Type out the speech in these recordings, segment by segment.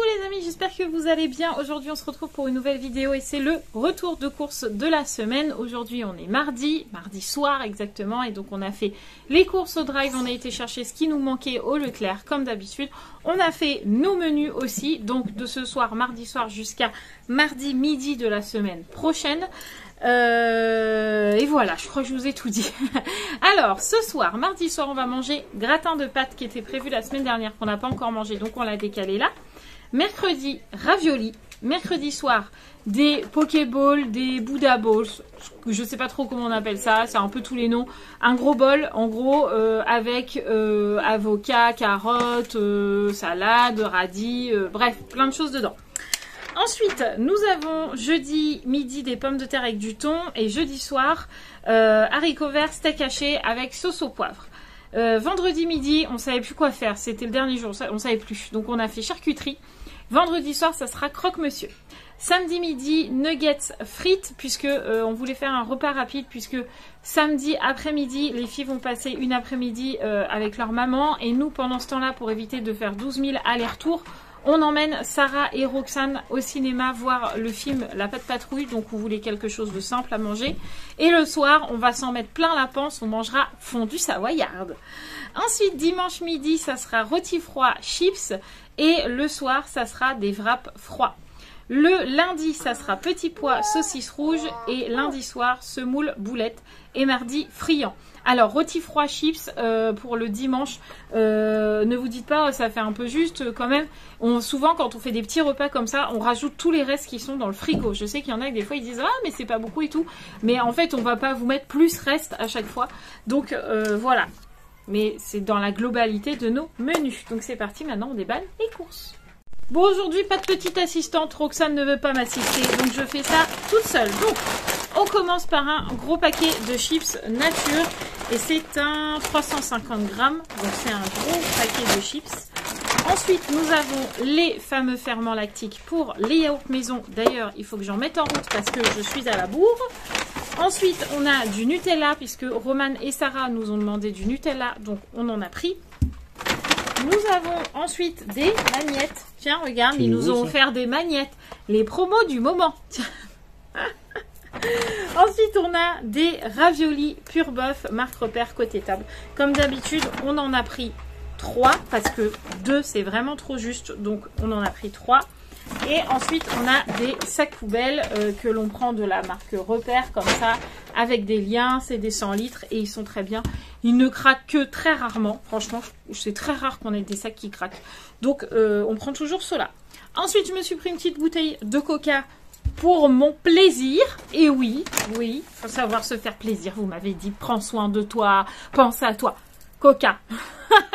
les amis, j'espère que vous allez bien. Aujourd'hui on se retrouve pour une nouvelle vidéo et c'est le retour de course de la semaine. Aujourd'hui on est mardi soir exactement, et donc on a fait les courses au drive, on a été chercher ce qui nous manquait au Leclerc comme d'habitude. On a fait nos menus aussi, donc de ce soir, mardi soir jusqu'à mardi midi de la semaine prochaine. Et voilà, je crois que je vous ai tout dit. Alors, ce soir, mardi soir, on va manger gratin de pâtes qui était prévu la semaine dernière, qu'on n'a pas encore mangé, donc on l'a décalé là. Mercredi, ravioli. Mercredi soir, des Pokéballs, des Buddha Balls, je sais pas trop comment on appelle ça, c'est un peu tous les noms. Un gros bol, en gros, avec avocat, carottes, salade, radis, bref, plein de choses dedans. Ensuite, nous avons jeudi midi des pommes de terre avec du thon et jeudi soir, haricots verts, steak haché avec sauce au poivre. Vendredi midi, on savait plus quoi faire, c'était le dernier jour, on savait plus, donc on a fait charcuterie. Vendredi soir, ça sera croque-monsieur. Samedi midi, nuggets frites, puisque on voulait faire un repas rapide, puisque samedi après-midi, les filles vont passer une après-midi avec leur maman, et nous, pendant ce temps-là, pour éviter de faire 12 000 allers-retours, on emmène Sarah et Roxane au cinéma voir le film La Patte Patrouille, donc on voulait quelque chose de simple à manger. Et le soir, on va s'en mettre plein la panse, on mangera fondue savoyarde. Ensuite, dimanche midi, ça sera rôti froid, chips, et le soir, ça sera des wraps froids. Le lundi, ça sera petit pois, saucisse rouge, et lundi soir, semoule, boulette, et mardi, friand. Alors, rôti froid, chips, pour le dimanche, ne vous dites pas, ça fait un peu juste quand même. Souvent, quand on fait des petits repas comme ça, on rajoute tous les restes qui sont dans le frigo. Je sais qu'il y en a que des fois, ils disent « Ah, mais c'est pas beaucoup et tout ». Mais en fait, on va pas vous mettre plus reste à chaque fois. Donc, voilà. Mais c'est dans la globalité de nos menus. Donc, c'est parti, maintenant, on déballe les courses. Bon, aujourd'hui, pas de petite assistante. Roxane ne veut pas m'assister, donc je fais ça toute seule. Donc, on commence par un gros paquet de chips nature. Et c'est un 350 grammes. Donc, c'est un gros paquet de chips. Ensuite, nous avons les fameux ferments lactiques pour les yaourts maison. D'ailleurs, il faut que j'en mette en route parce que je suis à la bourre. Ensuite, on a du Nutella, puisque Romane et Sarah nous ont demandé du Nutella. Donc, on en a pris. Nous avons ensuite des magnettes. Tiens, regarde, ils nous ont offert des magnettes. Les promos du moment. Ensuite, on a des raviolis pur bœuf, marque repère côté table. Comme d'habitude, on en a pris 3 parce que 2, c'est vraiment trop juste. Donc, on en a pris 3. Et ensuite, on a des sacs poubelles que l'on prend de la marque Repère, comme ça, avec des liens. C'est des 100 litres et ils sont très bien. Ils ne craquent que très rarement. Franchement, c'est très rare qu'on ait des sacs qui craquent. Donc, on prend toujours cela. Ensuite, je me suis pris une petite bouteille de coca pour mon plaisir. Et oui, il faut savoir se faire plaisir. Vous m'avez dit, prends soin de toi, pense à toi. Coca.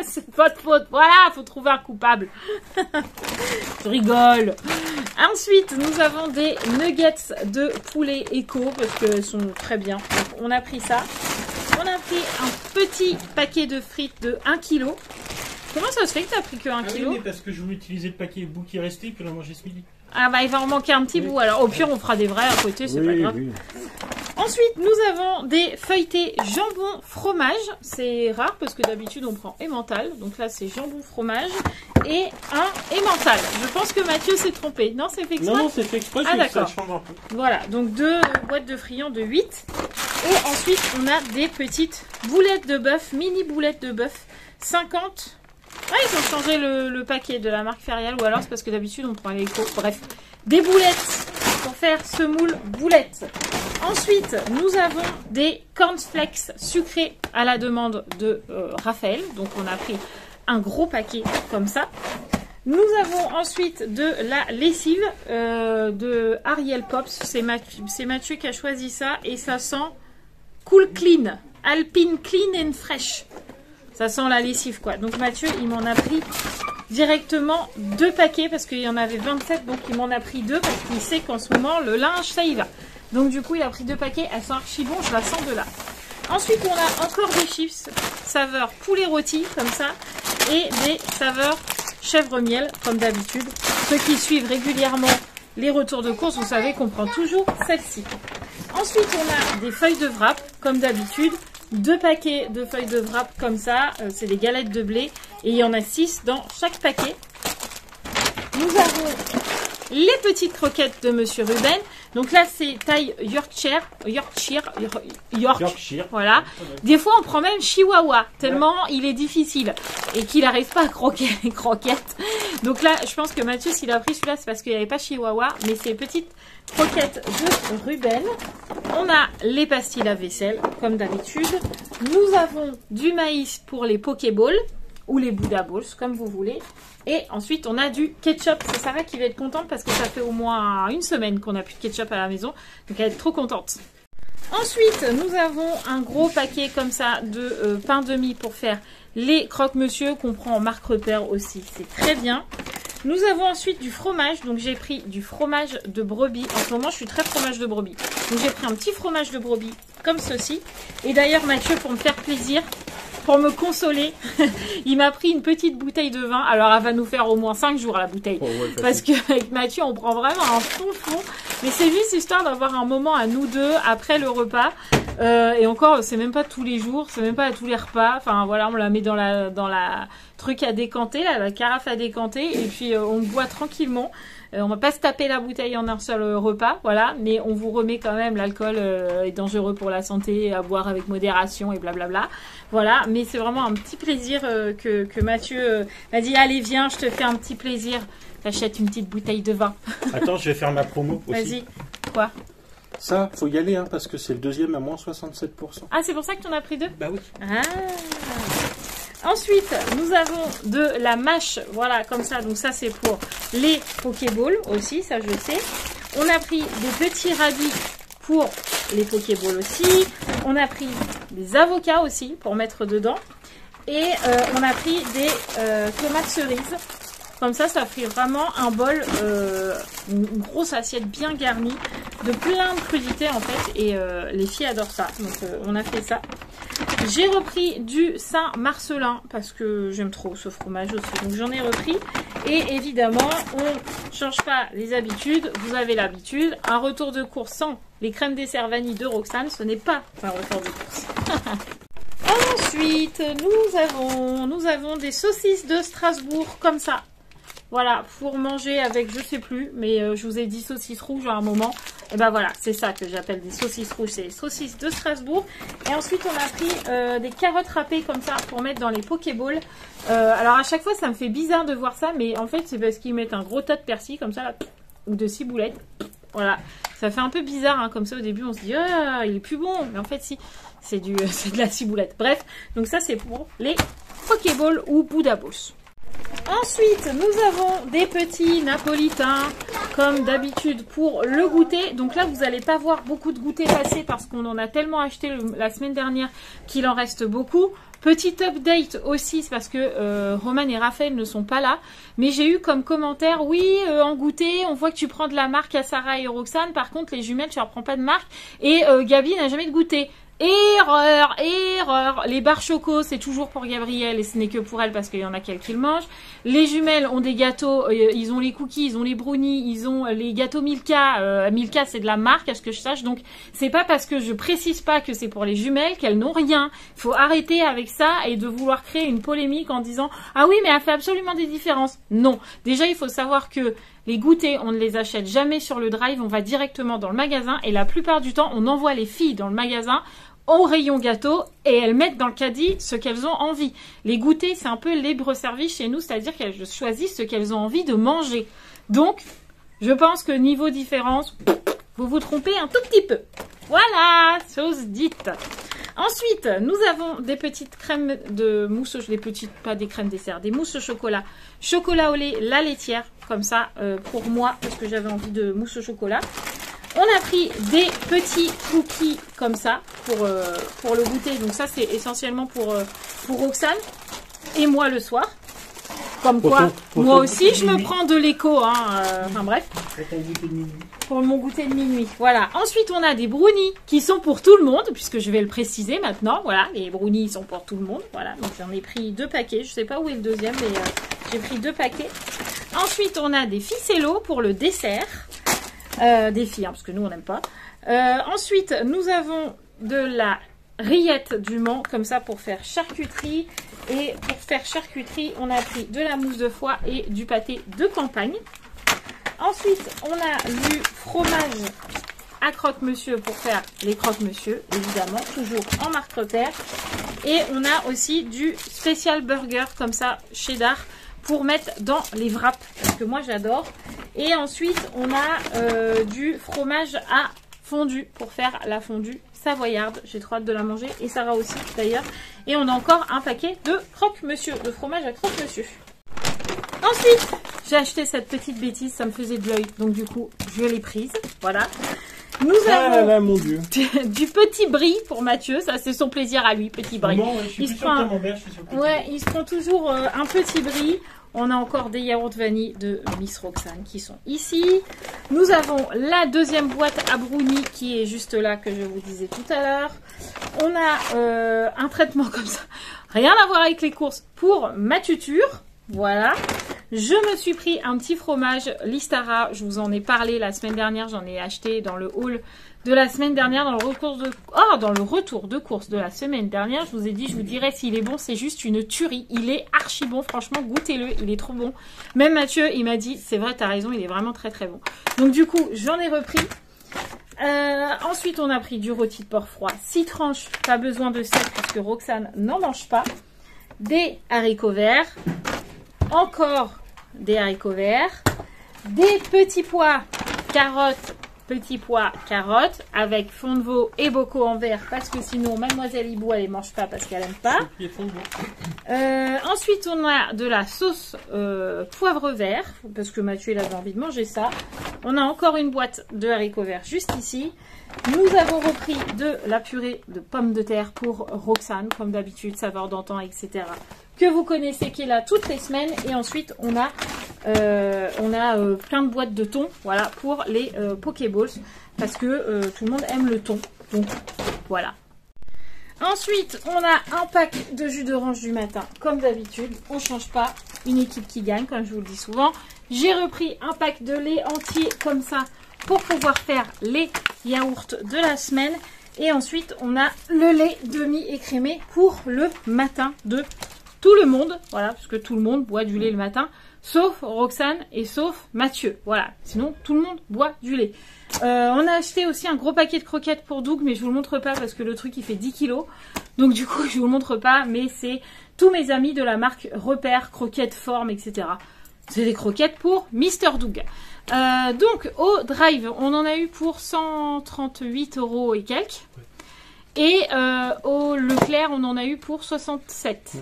C'est votre faute. Voilà, faut trouver un coupable. Je rigole. Ensuite, nous avons des nuggets de poulet éco parce qu'elles sont très bien. Donc, on a pris ça. On a pris un petit paquet de frites de 1 kg. Comment ça se fait que tu as pris que 1 kg? Oui, parce que je voulais utiliser le paquet bout qui est resté puis on l'a mangé ce midi. Ah bah il va en manquer un petit bout. Alors au pire, on fera des vrais à côté, c'est pas grave. Oui. Ensuite, nous avons des feuilletés jambon fromage. C'est rare parce que d'habitude on prend emmental. Donc là, c'est jambon fromage et un emmental. Je pense que Mathieu s'est trompé. Non, c'est fait exprès? Non, c'est fait exprès. Ah d'accord. Ça change un peu. Voilà, donc 2 boîtes de friands de 8. Et ensuite, on a des petites boulettes de bœuf, mini boulettes de bœuf, 50. Ah, ils ont changé le paquet de la marque Ferial, ou alors c'est parce que d'habitude on prend l'éco. Bref, des boulettes pour faire semoule boulettes. Ensuite, nous avons des cornflakes sucrés à la demande de Raphaël. Donc, on a pris un gros paquet comme ça. Nous avons ensuite de la lessive de Ariel Pops. C'est Mathieu qui a choisi ça et ça sent Cool Clean, Alpine Clean and Fresh. Ça sent la lessive quoi. Donc Mathieu, il m'en a pris directement 2 paquets parce qu'il y en avait 27. Donc il m'en a pris 2 parce qu'il sait qu'en ce moment, le linge, ça y va. Donc du coup, il a pris 2 paquets. Elles sont archi bon, je la sens de là. Ensuite, on a encore des chips saveur poulet rôti comme ça. Et des saveurs chèvre miel comme d'habitude. Ceux qui suivent régulièrement les retours de course, vous savez qu'on prend toujours celle-ci. Ensuite, on a des feuilles de wrap comme d'habitude. 2 paquets de feuilles de wrap comme ça, c'est des galettes de blé et il y en a 6 dans chaque paquet. Nous nous avons les petites croquettes de Monsieur Ruben. Donc là, c'est taille Yorkshire. Voilà. Des fois, on prend même Chihuahua, tellement il est difficile et qu'il n'arrive pas à croquer les croquettes. Donc là, je pense que Mathieu, s'il a pris celui-là, c'est parce qu'il n'y avait pas Chihuahua, mais c'est petites croquettes de Ruben. On a les pastilles à vaisselle, comme d'habitude. Nous avons du maïs pour les Pokéballs ou les Buddha Balls, comme vous voulez. Et ensuite, on a du ketchup. C'est Sarah qui va être contente parce que ça fait au moins une semaine qu'on n'a plus de ketchup à la maison. Donc, elle va être trop contente. Ensuite, nous avons un gros paquet comme ça de pain de mie pour faire les croque-monsieur qu'on prend en marque repère aussi. C'est très bien. Nous avons ensuite du fromage. Donc, j'ai pris du fromage de brebis. En ce moment, je suis très fromage de brebis. Donc, j'ai pris un petit fromage de brebis comme ceci. Et d'ailleurs, Mathieu, pour me faire plaisir, pour me consoler, il m'a pris une petite bouteille de vin. Alors, elle va nous faire au moins 5 jours, la bouteille. Oh ouais, parce qu'avec Mathieu, on prend vraiment un fond. Mais c'est juste histoire d'avoir un moment à nous deux après le repas. Et encore, c'est même pas tous les jours, c'est même pas à tous les repas. Enfin, voilà, on la met dans la truc à décanter, là, la carafe à décanter. Et puis, on boit tranquillement. On va pas se taper la bouteille en un seul repas, voilà, mais on vous remet quand même, l'alcool est dangereux pour la santé, à boire avec modération et blablabla. Voilà, mais c'est vraiment un petit plaisir que Mathieu m'a dit, allez viens, je te fais un petit plaisir, t'achètes une petite bouteille de vin. Attends, je vais faire ma promo aussi. Vas-y, quoi? Ça, faut y aller, hein, parce que c'est le deuxième à moins 67%. Ah, c'est pour ça que tu en as pris 2? Bah oui. Ah. Ensuite, nous avons de la mâche, voilà, comme ça. Donc ça, c'est pour les Pokéballs aussi, ça je sais. On a pris des petits radis pour les Pokéballs aussi. On a pris des avocats aussi pour mettre dedans. Et on a pris des tomates cerises. Comme ça fait vraiment un bol, une grosse assiette bien garnie de plein de crudités en fait. Et les filles adorent ça. Donc on a fait ça. J'ai repris du Saint-Marcelin parce que j'aime trop ce fromage aussi. Donc j'en ai repris. Et évidemment, on ne change pas les habitudes. Vous avez l'habitude. Un retour de course sans les crèmes dessert vanille de Roxane, ce n'est pas un retour de course. Ensuite, nous avons des saucisses de Strasbourg comme ça. Voilà, pour manger avec, je sais plus, mais je vous ai dit saucisses rouges à un moment. Et ben voilà, c'est ça que j'appelle des saucisses rouges, c'est les saucisses de Strasbourg. Et ensuite, on a pris des carottes râpées comme ça pour mettre dans les Pokéballs. Alors à chaque fois, ça me fait bizarre de voir ça, mais en fait, c'est parce qu'ils mettent un gros tas de persil comme ça, là, ou de ciboulettes. Voilà, ça fait un peu bizarre, hein, comme ça au début, on se dit, ah, il est plus bon. Mais en fait, si, c'est de la ciboulette. Bref, donc ça, c'est pour les Pokéballs ou Buddha Balls. Ensuite, nous avons des petits napolitains, comme d'habitude, pour le goûter. Donc là, vous n'allez pas voir beaucoup de goûter passer parce qu'on en a tellement acheté la semaine dernière qu'il en reste beaucoup. Petit update aussi, c'est parce que Roman et Raphaël ne sont pas là. Mais j'ai eu comme commentaire, oui, en goûter, on voit que tu prends de la marque à Sarah et Roxane. Par contre, les jumelles, tu ne reprends pas de marque. Et Gabi n'a jamais de goûter. Erreur, erreur. Les barres choco, c'est toujours pour Gabrielle et ce n'est que pour elle parce qu'il y en a qu'elle qui le mange. Les jumelles ont des gâteaux, ils ont les cookies, ils ont les brownies, ils ont les gâteaux Milka. Milka, c'est de la marque, à ce que je sache. Donc, c'est pas parce que je précise pas que c'est pour les jumelles qu'elles n'ont rien. Il faut arrêter avec ça et de vouloir créer une polémique en disant « Ah oui, mais elle fait absolument des différences. » Non. Déjà, il faut savoir que les goûters, on ne les achète jamais sur le drive, on va directement dans le magasin et la plupart du temps, on envoie les filles dans le magasin au rayon gâteau et elles mettent dans le caddie ce qu'elles ont envie. Les goûters, c'est un peu libre service chez nous, c'est-à-dire qu'elles choisissent ce qu'elles ont envie de manger. Donc, je pense que niveau différence, vous vous trompez un tout petit peu. Voilà, chose dite. Ensuite, nous avons des petites crèmes de mousse, des petites, pas des crèmes dessert, des mousses au chocolat. Chocolat au lait, la laitière, comme ça, pour moi, parce que j'avais envie de mousse au chocolat. On a pris des petits cookies comme ça pour le goûter. Donc ça, c'est essentiellement pour Roxane et moi le soir. Comme quoi, moi aussi, je me prends de l'écho. Hein, enfin bref. Pour mon goûter de minuit. Voilà. Ensuite, on a des brownies qui sont pour tout le monde, puisque je vais le préciser maintenant. Voilà, les brownies sont pour tout le monde. Voilà. Donc j'en ai pris 2 paquets. Je sais pas où est le deuxième, mais j'ai pris 2 paquets. Ensuite, on a des ficellos pour le dessert. Des filles, hein, parce que nous, on n'aime pas. Ensuite, nous avons de la rillette du Mans, comme ça, pour faire charcuterie. Et pour faire charcuterie, on a pris de la mousse de foie et du pâté de campagne. Ensuite, on a du fromage à croque-monsieur pour faire les croque-monsieur, évidemment, toujours en marque repère. Et on a aussi du spécial burger, comme ça, cheddar, pour mettre dans les wraps, parce que moi j'adore. Et ensuite, on a du fromage à fondu pour faire la fondue savoyarde. J'ai trop hâte de la manger, et Sarah aussi d'ailleurs. Et on a encore un paquet de croque-monsieur, de fromage à croque-monsieur. Ensuite, j'ai acheté cette petite bêtise, ça me faisait de l'œil, donc du coup, je l'ai prise, voilà. Nous avons là, mon Dieu. du petit brie pour Mathieu, ça c'est son plaisir à lui, petit brie. Non, je suis plus sur le camembert, je suis sur le petit ouais, il se prend toujours un petit brie. On a encore des yaourts vanille de Miss Roxane qui sont ici. Nous avons la deuxième boîte à brownie qui est juste là, que je vous disais tout à l'heure. On a un traitement comme ça, rien à voir avec les courses, pour ma tuture. Voilà, je me suis pris un petit fromage Listara, je vous en ai parlé la semaine dernière, j'en ai acheté dans le haul de la semaine dernière, dans le retour de course de la semaine dernière. Je vous ai dit, je vous dirais s'il est bon, c'est juste une tuerie, il est archi bon, franchement goûtez-le, il est trop bon. Même Mathieu, il m'a dit, c'est vrai, t'as raison, il est vraiment très très bon. Donc du coup, j'en ai repris. Ensuite, on a pris du rôti de porc froid, 6 tranches, pas besoin de 7 parce que Roxane n'en mange pas. Des haricots verts. Encore des haricots verts, des petits pois carottes avec fond de veau et bocaux en verre parce que sinon Mademoiselle Hibou elle les mange pas parce qu'elle aime pas. Ensuite on a de la sauce poivre vert parce que Mathieu il avait envie de manger ça. On a encore une boîte de haricots verts juste ici. Nous avons repris de la purée de pommes de terre pour Roxane comme d'habitude, saveur d'antan, etc. que vous connaissez, qui est là toutes les semaines. Et ensuite, on a plein de boîtes de thon, voilà, pour les Pokéballs, parce que tout le monde aime le thon. Donc, voilà. Ensuite, on a un pack de jus d'orange du matin, comme d'habitude. On ne change pas, une équipe qui gagne, comme je vous le dis souvent. J'ai repris un pack de lait entier, comme ça, pour pouvoir faire les yaourts de la semaine. Et ensuite, on a le lait demi-écrémé pour le matin de tout le monde, voilà, parce que tout le monde boit du lait le matin, sauf Roxane et sauf Mathieu, voilà, sinon tout le monde boit du lait. On a acheté aussi un gros paquet de croquettes pour Doug, mais je vous le montre pas parce que le truc il fait 10 kilos, donc du coup je vous le montre pas, mais c'est tous mes amis de la marque Repère, Croquettes, Forme, etc. C'est des croquettes pour Mister Doug. Donc au Drive, on en a eu pour 138 € et quelques, et au Leclerc, on en a eu pour 67.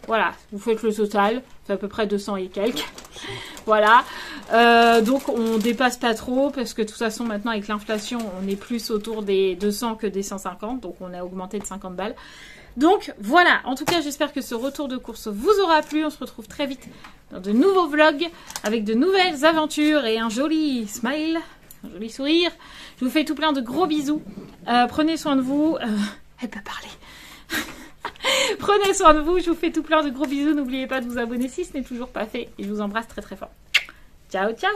Voilà, vous faites le total, c'est à peu près 200 et quelques. Voilà, donc on dépasse pas trop parce que de toute façon maintenant avec l'inflation on est plus autour des 200 que des 150, donc on a augmenté de 50 balles. Donc voilà, en tout cas j'espère que ce retour de course vous aura plu. On se retrouve très vite dans de nouveaux vlogs avec de nouvelles aventures et un joli smile, un joli sourire. Je vous fais tout plein de gros bisous, prenez soin de vous, elle peut parler. Prenez soin de vous, je vous fais tout plein de gros bisous. N'oubliez pas de vous abonner si ce n'est toujours pas fait. Et je vous embrasse très très fort. Ciao, ciao!